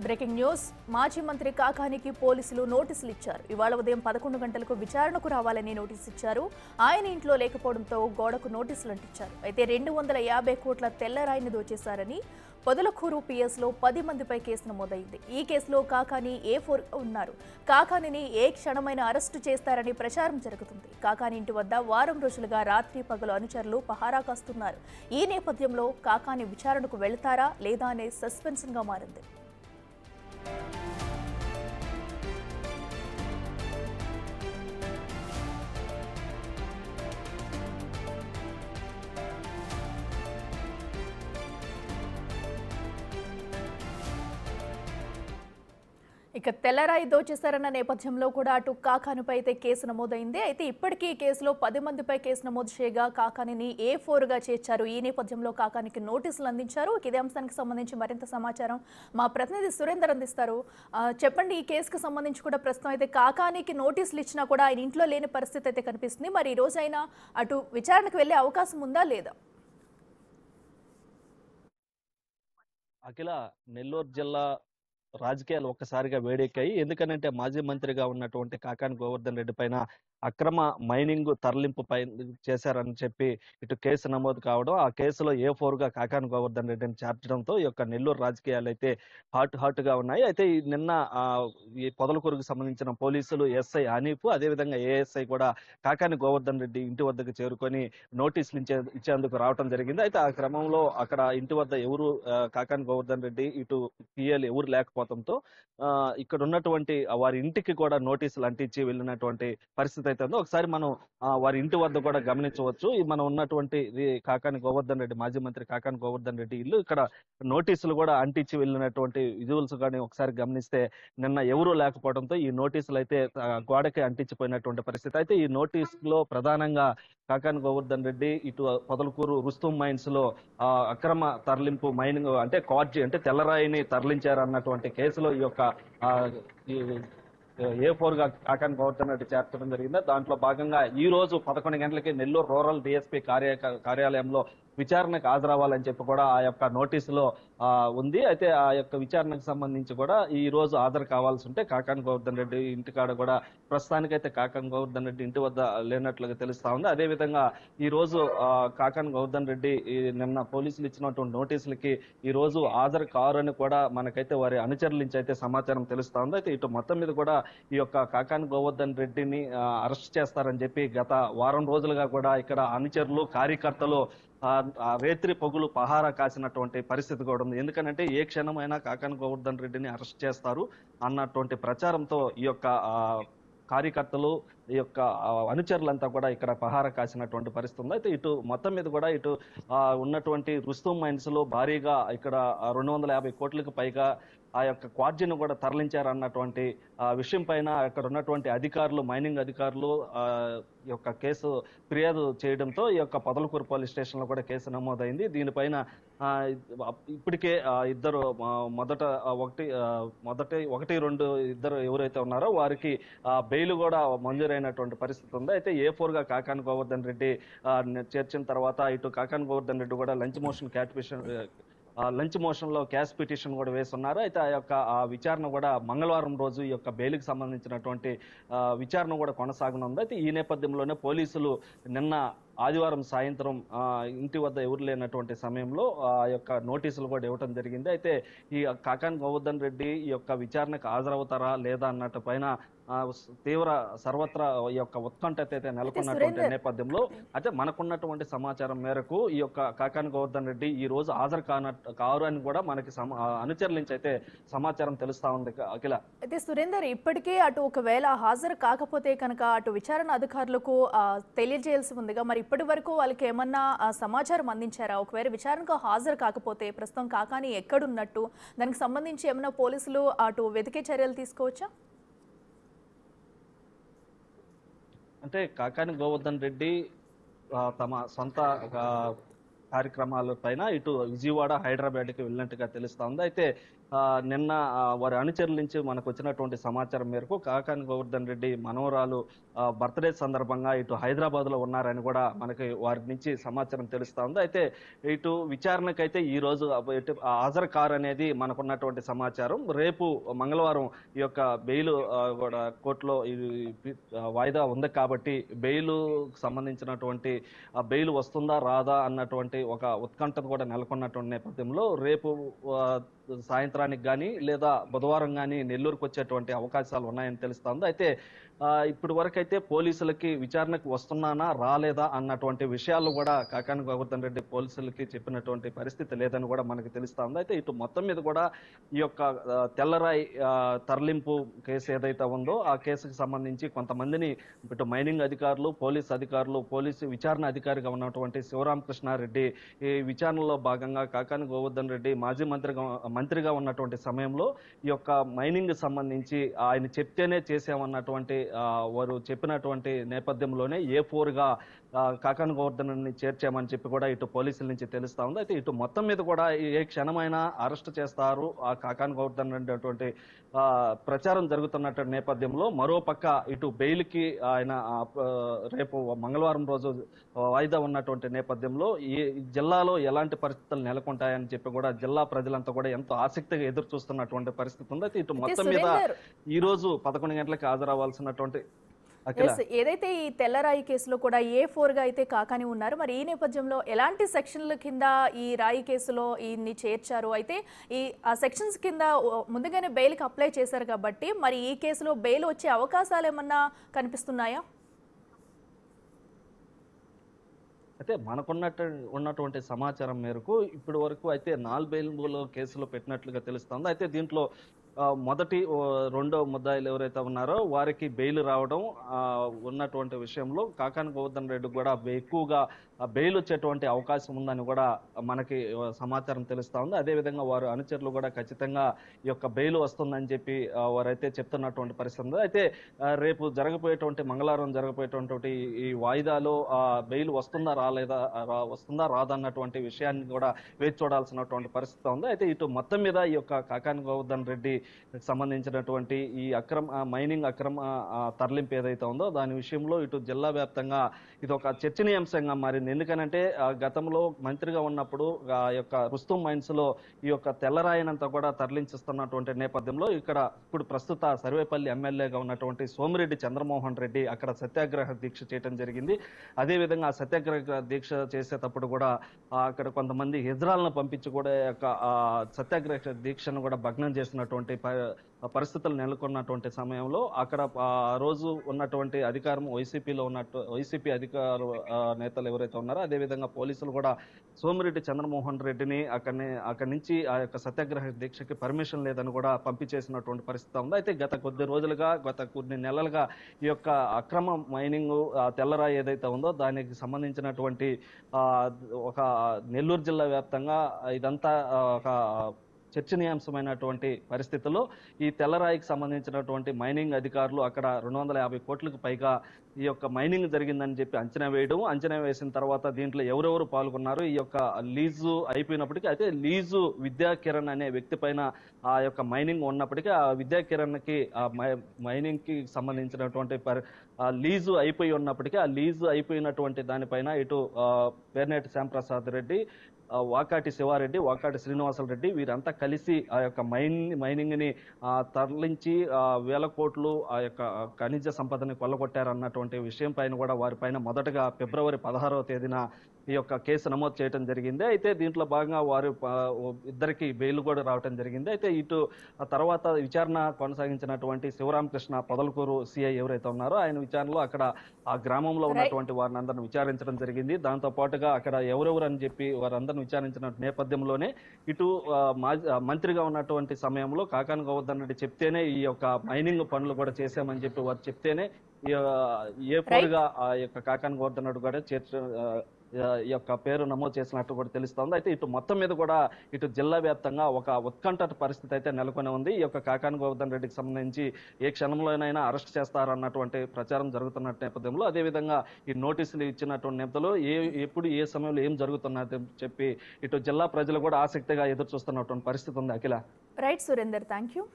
Breaking news మాజీ మంత్రి కాకానికి పోలీసులు నోటీసులు ఇచ్చారు. ఇవాళ ఉదయం 11 గంటలకు విచారణకు రావాలని నోటీసు ఇచ్చారు. ఆయన ఇంట్లో లేకపోవడంతో గోడకు నోటీసులు అంటించారు. అయితే 250 కోట్ల తెల్లరాయిని దోచేశారని పొదలకూరు పిఎస్లో 10 మందిపై కేసు నమోదైంది. ఈ కేసులో కాకాని A4 ఉన్నారు. కాకానిని ఏ క్షణమైన అరెస్టు చేస్తారని ప్రచారం జరుగుతుంది. కాకాని ఇంటి వద్ద వారం రోజులుగా రాత్రి పగలు అనుచరులు పహారా కాస్తున్నారు. ఈ నేపథ్యంలో కాకాని విచారణకు వెళ్తారా లేదా అనే సస్పెన్స్గా మారింది. ఇక తెల్లరాయి దోచేశారన్న నేపథ్యంలో కూడా అటు కాకానిపై అయితే కేసు నమోదైంది. అయితే ఇప్పటికీ ఈ కేసులో 10 మందిపై కేసు నమోదు చేయగా కాకానిని A4గా చేర్చారు. ఈ నేపథ్యంలో కాకానికి నోటీసులు అందించారు. ఇదే అంశానికి సంబంధించి మరింత సమాచారం మా ప్రతినిధి సురేందర్ అందిస్తారు. చెప్పండి, ఈ కేసుకు సంబంధించి కూడా ప్రస్తుతం అయితే కాకానికి నోటీసులు ఇచ్చినా కూడా ఆయన ఇంట్లో లేని పరిస్థితి అయితే కనిపిస్తుంది. మరి ఈ రోజు అయినా అటు విచారణకు వెళ్లే అవకాశం ఉందా లేదా? అఖిల, నెల్లూరు జిల్లా రాజకీయాలు ఒక్కసారిగా వేడెక్కాయి. ఎందుకనంటే మాజీ మంత్రిగా ఉన్నటువంటి కాకాని గోవర్ధన్ రెడ్డి పైన అక్రమ మైనింగ్ తరలింపు పై చేశారని చెప్పి ఇటు కేసు నమోదు కావడం, ఆ కేసులో A4గా కాకాని గోవర్ధన్ రెడ్డిని చేర్చడంతో ఈ యొక్క నెల్లూరు రాజకీయాలు అయితే హాట్ గా ఉన్నాయి. అయితే నిన్న ఈ పొదలకూరుకు సంబంధించిన పోలీసులు ఎస్ఐ హనీఫ్, అదేవిధంగా ASI కూడా కాకాని గోవర్ధన్ రెడ్డి ఇంటి వద్దకు చేరుకొని నోటీసులు ఇచ్చేందుకు రావడం జరిగింది. అయితే ఆ క్రమంలో అక్కడ ఇంటి వద్ద ఎవరు కాకాని గోవర్ధన్ రెడ్డి ఇటు పిఎల్ ఎవరు లేకపోవడంతో ఇక్కడ ఉన్నటువంటి వారి ఇంటికి కూడా నోటీసులు అంటించి వెళ్ళినటువంటి పరిస్థితి అయితే ఉందో ఒకసారి మనం వారి ఇంటి వద్ద కూడా గమనించవచ్చు. మనం ఉన్నటువంటి కాకాని గోవర్ధన్ రెడ్డి, మాజీ మంత్రి కాకాని గోవర్ధన్ రెడ్డి ఇల్లు, ఇక్కడ నోటీసులు కూడా అంటించి వెళ్ళినటువంటి విజువల్స్ కానీ ఒకసారి గమనిస్తే నిన్న ఎవరూ లేకపోవడంతో ఈ నోటీసులు అయితే గోడకి అంటించిపోయినటువంటి పరిస్థితి. అయితే ఈ నోటీసులో ప్రధానంగా కాకాని గోవర్ధన్ రెడ్డి ఇటు పొదలకూరు రుస్తుం మైన్స్ లో అక్రమ తరలింపు మైనింగ్ అంటే కార్జీ అంటే తెల్లరాయిని తరలించారన్నటువంటి కేసులో ఈ యొక్క A4గా కాకాని గోవర్ధన్ రెడ్డి చేర్చడం జరిగింది. దాంట్లో భాగంగా ఈ రోజు 11 గంటలకి నెల్లూరు రూరల్ DSP కార్యాలయంలో విచారణకు హాజరవ్వాలని చెప్పి కూడా ఆ యొక్క నోటీసులో ఉంది. అయితే ఆ యొక్క విచారణకు సంబంధించి కూడా ఈ రోజు హాజరు కావాల్సి ఉంటే కాకాని గోవర్ధన్ రెడ్డి ఇంటికాడ కూడా ప్రస్తుతానికైతే కాకాని గోవర్ధన్ రెడ్డి ఇంటి వద్ద లేనట్లుగా తెలుస్తా ఉంది. అదేవిధంగా ఈ రోజు కాకాని గోవర్ధన్ రెడ్డి నిన్న పోలీసులు ఇచ్చినటువంటి నోటీసులకి ఈ రోజు హాజరు కారని కూడా మనకైతే వారి అనుచరుల నుంచి అయితే సమాచారం తెలుస్తా ఉంది. అయితే ఇటు మొత్తం మీద కూడా ఈ యొక్క కాకాని గోవర్ధన్ రెడ్డిని అరెస్ట్ చేస్తారని చెప్పి గత వారం రోజులుగా కూడా ఇక్కడ అనుచరులు, కార్యకర్తలు రేత్రి పొగులు పహారా కాసినటువంటి పరిస్థితి కూడా ఉంది. ఎందుకంటే ఏ క్షణమైనా కాకాని గోవర్ధన్ రెడ్డిని అరెస్ట్ చేస్తారు అన్నటువంటి ప్రచారంతో ఈ యొక్క కార్యకర్తలు, ఈ యొక్క అనుచరులంతా కూడా ఇక్కడ పహారా కాసినటువంటి పరిస్థితి ఉంది. అయితే ఇటు మొత్తం మీద కూడా ఇటు ఉన్నటువంటి రుస్తుం మైన్స్ లో భారీగా ఇక్కడ 250 కోట్లకు పైగా ఆ యొక్క క్వార్జీని కూడా తరలించారన్నటువంటి విషయం పైన అక్కడ ఉన్నటువంటి అధికారులు, మైనింగ్ అధికారులు ఈ యొక్క కేసు ఫిర్యాదు చేయడంతో ఈ యొక్క పొదలకూరు పోలీస్ స్టేషన్ లో కూడా కేసు నమోదైంది. దీనిపైన ఇప్పటికే ఇద్దరు ఒకటి రెండు ఇద్దరు ఎవరైతే ఉన్నారో వారికి బెయిల్ కూడా మంజూరైనటువంటి పరిస్థితి ఉంది. అయితే A4గా కాకాని గోవర్ధన్ రెడ్డి చేర్చిన తర్వాత ఇటు కాకాని గోవర్ధన్ రెడ్డి కూడా లంచ్ మోషన్ లో క్యాష్ పిటిషన్ కూడా వేస్తున్నారు. అయితే ఆ యొక్క విచారణ కూడా మంగళవారం రోజు ఈ యొక్క బెయిల్కి సంబంధించినటువంటి విచారణ కూడా కొనసాగనుంది. అయితే ఈ నేపథ్యంలోనే పోలీసులు నిన్న ఆదివారం సాయంత్రం ఇంటి వద్ద ఎవరు లేనటువంటి సమయంలో ఆ యొక్క నోటీసులు కూడా ఇవ్వడం జరిగింది. అయితే ఈ కాకాని గోవర్ధన్ రెడ్డి ఈ యొక్క విచారణకు హాజరవుతారా లేదా అన్నట్టు పైన తీవ్ర సర్వత్రా ఈ యొక్క ఉత్కంఠ అయితే నెలకొన్నటువంటి నేపథ్యంలో అయితే మనకున్నటువంటి సమాచారం మేరకు ఈ యొక్క కాకాని గోవర్ధన్ రెడ్డి ఈ రోజు హాజరు కారు అని కూడా మనకి అనుచరుల నుంచి అయితే సమాచారం తెలుస్తా ఉంది. అఖిల, అయితే సురేందర్, ఇప్పటికే అటు ఒకవేళ హాజరు కాకపోతే కనుక అటు విచారణ అధికారులకు తెలియజేయాల్సి ఉందిగా, మరి ఇప్పటి వరకు వాళ్ళకి ఏమన్నా సమాచారం అందించారా? ఒకవేళ విచారణకు హాజరు కాకపోతే ప్రస్తుతం కాకాని ఎక్కడున్నట్టు, దానికి సంబంధించి ఏమన్నా పోలీసులు అటు వెతికే చర్యలు తీసుకోవచ్చా? అంటే కాకాని గోవర్ధన్ రెడ్డి తమ సొంత కార్యక్రమాల పైన ఇటు విజయవాడ, హైదరాబాద్కి వెళ్ళినట్టుగా తెలుస్తా ఉంది. అయితే నిన్న వారి అనుచరుల నుంచి మనకు వచ్చినటువంటి సమాచారం మేరకు కాకాని గోవర్ధన్ రెడ్డి మనవరాలు బర్త్డే సందర్భంగా ఇటు హైదరాబాద్ లో ఉన్నారని కూడా మనకి వారి నుంచి సమాచారం తెలుస్తా ఉంది. అయితే ఇటు విచారణకైతే ఈ రోజు హాజరు కారు అనేది మనకున్నటువంటి సమాచారం. రేపు మంగళవారం ఈ యొక్క బెయిల్ కూడా కోర్టులో వాయిదా ఉంది కాబట్టి బెయిల్ సంబంధించినటువంటి బెయిల్ వస్తుందా రాదా అన్నటువంటి ఒక ఉత్కంఠత కూడా నెలకొన్నటువంటి నేపథ్యంలో రేపు సాయంత్రానికి కానీ లేదా బుధవారం కానీ నెల్లూరుకు వచ్చేటువంటి అవకాశాలు ఉన్నాయని తెలుస్తోంది. అయితే ఇప్పటి వరకు అయితే పోలీసులకి విచారణకు వస్తున్నానా రాలేదా అన్నటువంటి విషయాలు కూడా కాకాని గోవర్ధన్ రెడ్డి పోలీసులకి చెప్పినటువంటి పరిస్థితి లేదని కూడా మనకు తెలుస్తా ఉంది. అయితే ఇటు మొత్తం మీద కూడా ఈ యొక్క తెల్లరాయి తరలింపు కేసు ఏదైతే ఉందో ఆ కేసుకు సంబంధించి కొంతమందిని ఇటు మైనింగ్ అధికారులు, పోలీసు విచారణ అధికారిగా ఉన్నటువంటి శివరామకృష్ణారెడ్డి ఈ విచారణలో భాగంగా కాకాని గోవర్ధన్ రెడ్డి మాజీ మంత్రిగా ఉన్నటువంటి సమయంలో ఈ యొక్క మైనింగ్ సంబంధించి ఆయన చెప్తేనే చేసామన్నటువంటి వారు చెప్పినటువంటి నేపథ్యంలోనే A4 గా కాకాని గోవర్ధన్ చేర్చామని చెప్పి కూడా ఇటు పోలీసుల నుంచి తెలుస్తా ఉంది. అయితే ఇటు మొత్తం మీద కూడా ఏ క్షణమైనా అరెస్ట్ చేస్తారు ఆ కాకాని గోవర్ధన్ అనేటువంటి ప్రచారం జరుగుతున్నటువంటి నేపథ్యంలో మరోపక్క ఇటు బెయిల్ కి ఆయన రేపు మంగళవారం రోజు వాయిదా ఉన్నటువంటి నేపథ్యంలో ఈ జిల్లాలో ఎలాంటి పరిస్థితులు నెలకొంటాయని చెప్పి కూడా జిల్లా ప్రజలంతా కూడా ఎంతో ఆసక్తిగా ఎదురు చూస్తున్నటువంటి పరిస్థితి ఉంది. అయితే ఇటు మొత్తం మీద ఈ రోజు 11 గంటలకు హాజరవ్వాల్సినటువంటి ఏదైతే ఈ తెల్లరాయి కేసులో కూడా A4 గా అయితే కాకాని ఉన్నారు, మరి ఈ నేపథ్యంలో ఎలాంటి సెక్షన్ల కింద ఈ రాయి కేసులో ఈయన్ని చేర్చారు? అయితే ఆ సెక్షన్స్ కింద ముందుగానే బెయిల్ కి అప్లై చేశారు కాబట్టి మరి ఈ కేసులో బెయిల్ వచ్చే అవకాశాలు ఏమన్నా కనిపిస్తున్నాయా? అయితే ఉన్నటువంటి సమాచారం మేరకు ఇప్పటి వరకు అయితే 4 బెయిల్ కేసులు పెట్టినట్లుగా తెలుస్తోంది. అయితే దీంట్లో మొదటి రెండో ముద్దాయిలు ఎవరైతే ఉన్నారో వారికి బెయిల్ రావడం ఉన్నటువంటి విషయంలో కాకాని గోవర్ధన్ రెడ్డి కూడా ఎక్కువగా బెయిల్ వచ్చేటువంటి అవకాశం ఉందని కూడా మనకి సమాచారం తెలుస్తా ఉంది. అదేవిధంగా వారు అనుచరులు కూడా ఖచ్చితంగా ఈ యొక్క బెయిల్ వస్తుందని చెప్పి వారైతే చెప్తున్నటువంటి పరిస్థితి ఉంది. అయితే రేపు మంగళవారం జరగబోయేటువంటి ఈ వాయిదాలో బెయిల్ వస్తుందా రాదన్నటువంటి విషయాన్ని కూడా వేచి చూడాల్సినటువంటి పరిస్థితి ఉంది. అయితే ఇటు మొత్తం మీద ఈ యొక్క కాకాని గోవర్ధన్ రెడ్డి సంబంధించినటువంటి ఈ మైనింగ్ అక్రమ తరలింపు ఏదైతే ఉందో దాని విషయంలో ఇటు జిల్లా వ్యాప్తంగా ఇది ఒక చర్చనీయాంశంగా మారింది. ఎందుకనంటే గతంలో మంత్రిగా ఉన్నప్పుడు ఆ యొక్క రుస్తుం మైన్స్ లో ఈ యొక్క తెల్లరాయనంతా కూడా తరలించిస్తున్నటువంటి నేపథ్యంలో ఇప్పుడు ప్రస్తుత సర్వేపల్లి ఎమ్మెల్యేగా ఉన్నటువంటి సోమిరెడ్డి చంద్రమోహన్ రెడ్డి అక్కడ సత్యాగ్రహ దీక్ష చేయడం జరిగింది. అదేవిధంగా ఆ సత్యాగ్రహ దీక్ష చేసేటప్పుడు కూడా అక్కడ కొంతమంది హిజ్రాలను పంపించి కూడా సత్యాగ్రహ దీక్షను కూడా భగ్నం చేసినటువంటి పరిస్థితులు నెలకొన్నటువంటి సమయంలో అక్కడ ఆ రోజు ఉన్నటువంటి అధికారం వైసీపీ అధికార నేతలు ఎవరైతే ఉన్నారో అదేవిధంగా పోలీసులు కూడా సోమిరెడ్డి చంద్రమోహన్ రెడ్డిని అక్కడి నుంచి ఆ యొక్క సత్యాగ్రహ దీక్షకి పర్మిషన్ లేదని కూడా పంపించేసినటువంటి పరిస్థితి ఉంది. అయితే గత కొన్ని నెలలుగా ఈ యొక్క అక్రమ మైనింగ్ తెల్లరాయి ఏదైతే ఉందో దానికి సంబంధించినటువంటి ఒక నెల్లూరు జిల్లా వ్యాప్తంగా ఇదంతా ఒక చర్చనీయాంశమైనటువంటి పరిస్థితుల్లో ఈ తెల్లరాయికి సంబంధించినటువంటి మైనింగ్ అధికారులు అక్కడ 250 కోట్లకు పైగా ఈ యొక్క మైనింగ్ జరిగిందని చెప్పి అంచనా వేసిన తర్వాత దీంట్లో ఎవరెవరు పాల్గొన్నారు ఈ యొక్క లీజు అయిపోయినప్పటికీ అయితే లీజు విద్యాకిరణ్ అనే వ్యక్తి పైన ఆ యొక్క మైనింగ్ ఉన్నప్పటికీ ఆ విద్యాకిరణ్ కి మైనింగ్ కి సంబంధించినటువంటి లీజు అయిపోయి ఉన్నప్పటికీ ఆ లీజు అయిపోయినటువంటి దానిపైన ఇటు పేర్నేటి శ్యాంప్రసాద్ రెడ్డి, వాకాటి శివారెడ్డి, వాకాటి శ్రీనివాసరెడ్డి వీరంతా కలిసి ఆ యొక్క మైనింగ్ ని తరలించి వేల కోట్లు ఆ యొక్క ఖనిజ సంపదని కొల్లగొట్టారన్నటువంటి విషయం పైన కూడా వారిపైన మొదటగా ఫిబ్రవరి 16వ తేదీన ఈ యొక్క కేసు నమోదు చేయడం జరిగింది. అయితే దీంట్లో భాగంగా వారు ఇద్దరికి బెయిల్ కూడా రావడం జరిగింది. అయితే ఇటు తర్వాత విచారణ కొనసాగించినటువంటి శివరామకృష్ణ పొదలకూరు సిఐ ఎవరైతే ఉన్నారో ఆయన విచారణలో అక్కడ ఆ గ్రామంలో ఉన్నటువంటి వారిని అందరిని విచారించడం జరిగింది. దాంతో పాటుగా అక్కడ ఎవరెవరు అని చెప్పి వారందరిని విచారించిన నేపథ్యంలోనే ఇటు మంత్రిగా ఉన్నటువంటి సమయంలో కాకాని గోవర్ధన్ రెడ్డి చెప్తేనే ఈ యొక్క మైనింగ్ పనులు కూడా చేశామని చెప్పి వారు చెప్తేనే A4 గా ఆ యొక్క కాకాని గోవర్ధన్ రెడ్డి కూడా ఈ యొక్క పేరు నమోదు చేసినట్టు కూడా తెలుస్తోంది. అయితే ఇటు మొత్తం మీద కూడా ఇటు జిల్లా వ్యాప్తంగా ఒక ఉత్కంఠ పరిస్థితి అయితే నెలకొని ఉంది. ఈ యొక్క కాకాని గోవర్ధన్ రెడ్డికి సంబంధించి ఏ క్షణంలోనైనా అరెస్ట్ చేస్తారన్నటువంటి ప్రచారం జరుగుతున్న నేపథ్యంలో, అదేవిధంగా ఈ నోటీసులు ఇచ్చినటువంటి నేపథ్యంలో ఎప్పుడు ఏ సమయంలో ఏం జరుగుతున్నది చెప్పి ఇటు జిల్లా ప్రజలు కూడా ఆసక్తిగా ఎదురు చూస్తున్నటువంటి పరిస్థితి ఉంది. Akhila. Right Surender, thank you.